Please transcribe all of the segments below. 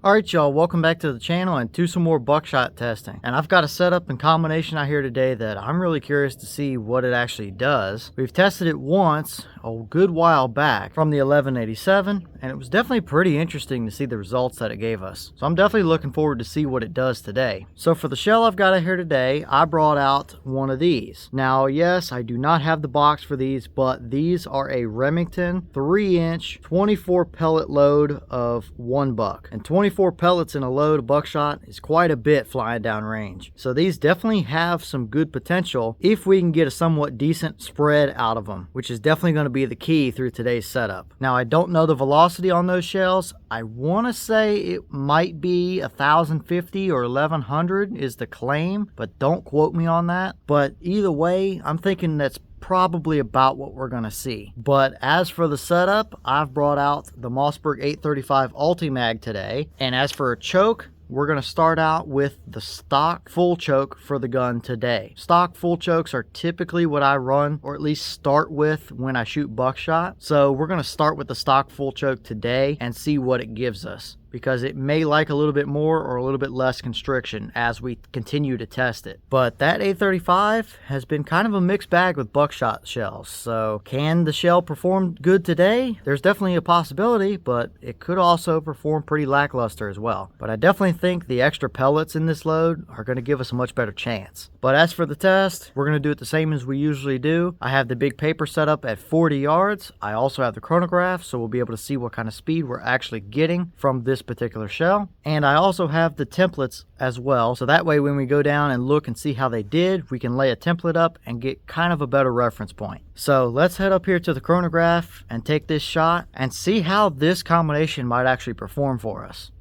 Alright y'all, welcome back to the channel and to some more buckshot testing. And I've got a setup and combination out here today that I'm really curious to see what it actually does. We've tested it once a good while back from the 1187, and it was definitely pretty interesting to see the results that it gave us. So I'm definitely looking forward to see what it does today. So for the shell I've got out here today, I brought out one of these. Now yes, I do not have the box for these, but these are a Remington 3-inch 24 pellet load of 1 buck. And 24 pellets in a load of buckshot is quite a bit flying down range. So these definitely have some good potential if we can get a somewhat decent spread out of them, which is definitely going to be the key through today's setup. Now I don't know the velocity on those shells. I want to say it might be 1,050 or 1,100 is the claim, but don't quote me on that. But either way, I'm thinking that's probably about what we're gonna see. But as for the setup, I've brought out the Mossberg 835 Ulti-Mag today, and as for a choke, we're going to start out with the stock full choke for the gun today. Stock full chokes are typically what I run, or at least start with when I shoot buckshot. So we're going to start with the stock full choke today and see what it gives us, because it may like a little bit more or a little bit less constriction as we continue to test it. But that 835 has been kind of a mixed bag with buckshot shells. So can the shell perform good today? There's definitely a possibility, but it could also perform pretty lackluster as well. But I definitely think the extra pellets in this load are going to give us a much better chance. But as for the test, we're going to do it the same as we usually do. I have the big paper set up at 40 yards. I also have the chronograph, so we'll be able to see what kind of speed we're actually getting from this particular shell. And I also have the templates as well, so that way when we go down and look and see how they did, we can lay a template up and get kind of a better reference point. So let's head up here to the chronograph and take this shot and see how this combination might actually perform for us.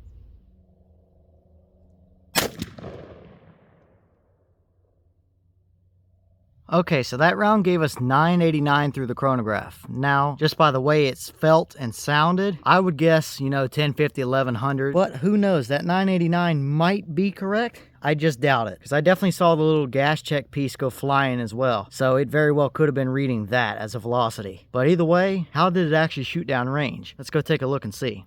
Okay, so that round gave us 989 through the chronograph. Now, just by the way it's felt and sounded, I would guess, 1050, 1100. But who knows, that 989 might be correct. I just doubt it, because I definitely saw the little gas check piece go flying as well. So it very well could have been reading that as a velocity. But either way, how did it actually shoot down range? Let's go take a look and see.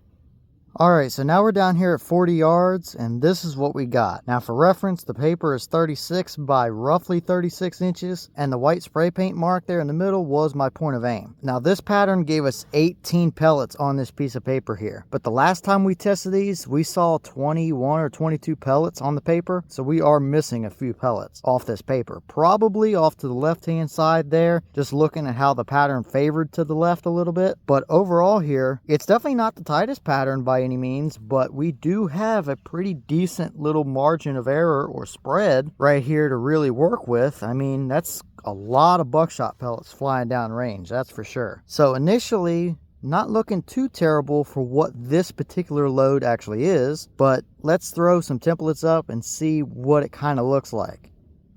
Alright, so now we're down here at 40 yards, and this is what we got. Now for reference, the paper is 36 by roughly 36 inches, and the white spray paint mark there in the middle was my point of aim. Now this pattern gave us 18 pellets on this piece of paper here, but the last time we tested these, we saw 21 or 22 pellets on the paper, so we are missing a few pellets off this paper. Probably off to the left-hand side there, just looking at how the pattern favored to the left a little bit. But overall here, it's definitely not the tightest pattern by any means, but we do have a pretty decent little margin of error or spread right here to really work with. I mean, that's a lot of buckshot pellets flying down range, that's for sure. So initially, not looking too terrible for what this particular load actually is, but let's throw some templates up and see what it kind of looks like.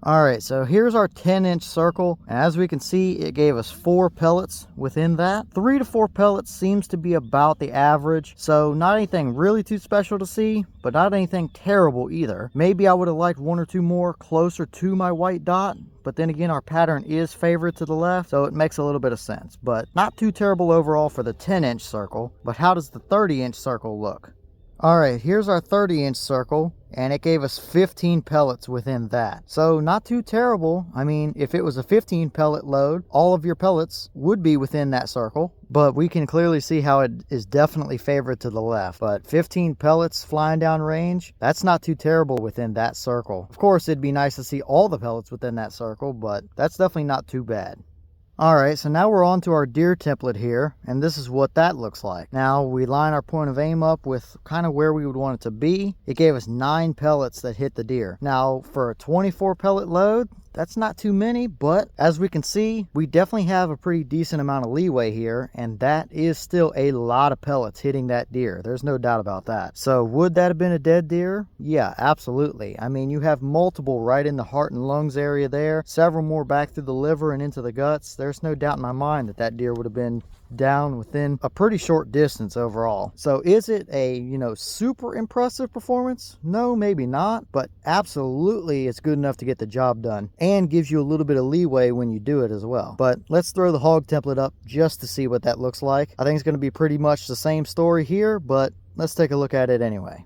Alright, so here's our 10-inch circle, and as we can see, it gave us 4 pellets within that. 3 to 4 pellets seems to be about the average, so not anything really too special to see, but not anything terrible either. Maybe I would have liked 1 or 2 more closer to my white dot, but then again, our pattern is favored to the left, so it makes a little bit of sense. But not too terrible overall for the 10-inch circle, but how does the 30-inch circle look? Alright, here's our 30-inch circle, and it gave us 15 pellets within that. So not too terrible. I mean, if it was a 15 pellet load, all of your pellets would be within that circle. But we can clearly see how it is definitely favored to the left. But 15 pellets flying down range, that's not too terrible within that circle. Of course, it'd be nice to see all the pellets within that circle, but that's definitely not too bad. Alright, so now we're on to our deer template here, and this is what that looks like. Now, we line our point of aim up with kind of where we would want it to be. It gave us 9 pellets that hit the deer. Now, for a 24 pellet load, that's not too many, but as we can see, we definitely have a pretty decent amount of leeway here, and that is still a lot of pellets hitting that deer. There's no doubt about that. So would that have been a dead deer? Yeah, absolutely. I mean, you have multiple right in the heart and lungs area there, several more back through the liver and into the guts. There's no doubt in my mind that that deer would have been down within a pretty short distance overall. So is it a, super impressive performance? No, maybe not, but absolutely it's good enough to get the job done and gives you a little bit of leeway when you do it as well. But let's throw the hog template up just to see what that looks like. I think it's going to be pretty much the same story here, but let's take a look at it anyway.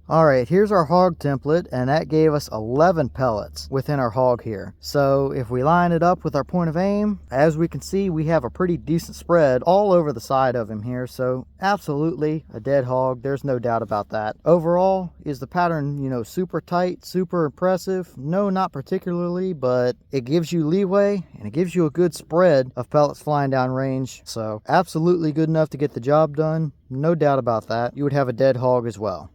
Alright, here's our hog template, and that gave us 11 pellets within our hog here. So if we line it up with our point of aim, as we can see, we have a pretty decent spread all over the side of him here. So absolutely a dead hog, there's no doubt about that. Overall, is the pattern, you know, super tight, super impressive? No, not particularly, but it gives you leeway and it gives you a good spread of pellets flying down range. So absolutely good enough to get the job done. No doubt about that. You would have a dead hog as well.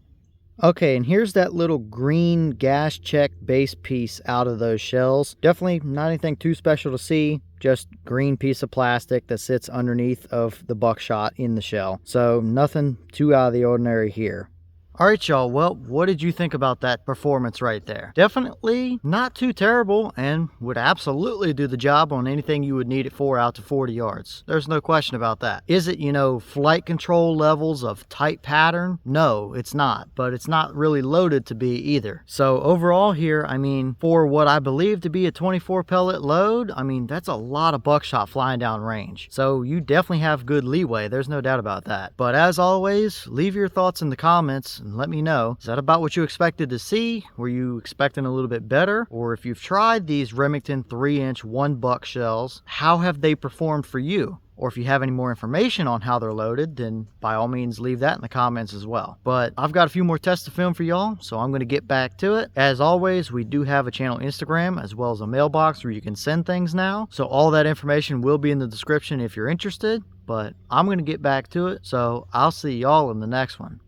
Okay, and here's that little green gas check base piece out of those shells. Definitely not anything too special to see, just green piece of plastic that sits underneath of the buckshot in the shell. So nothing too out of the ordinary here. All right, y'all. Well, what did you think about that performance right there? Definitely not too terrible and would absolutely do the job on anything you would need it for out to 40 yards. There's no question about that. Is it, you know, flight control levels of tight pattern? No, it's not, but it's not really loaded to be either. So overall here, I mean, for what I believe to be a 24 pellet load, I mean, that's a lot of buckshot flying down range. So you definitely have good leeway. There's no doubt about that. But as always, leave your thoughts in the comments and let me know. Is that about what you expected to see? Were you expecting a little bit better? Or if you've tried these Remington 3-inch 1-buck shells, how have they performed for you? Or if you have any more information on how they're loaded, then by all means leave that in the comments as well. But I've got a few more tests to film for y'all, so I'm going to get back to it. As always, we do have a channel Instagram as well as a mailbox where you can send things now. So all that information will be in the description if you're interested. But I'm going to get back to it, so I'll see y'all in the next one.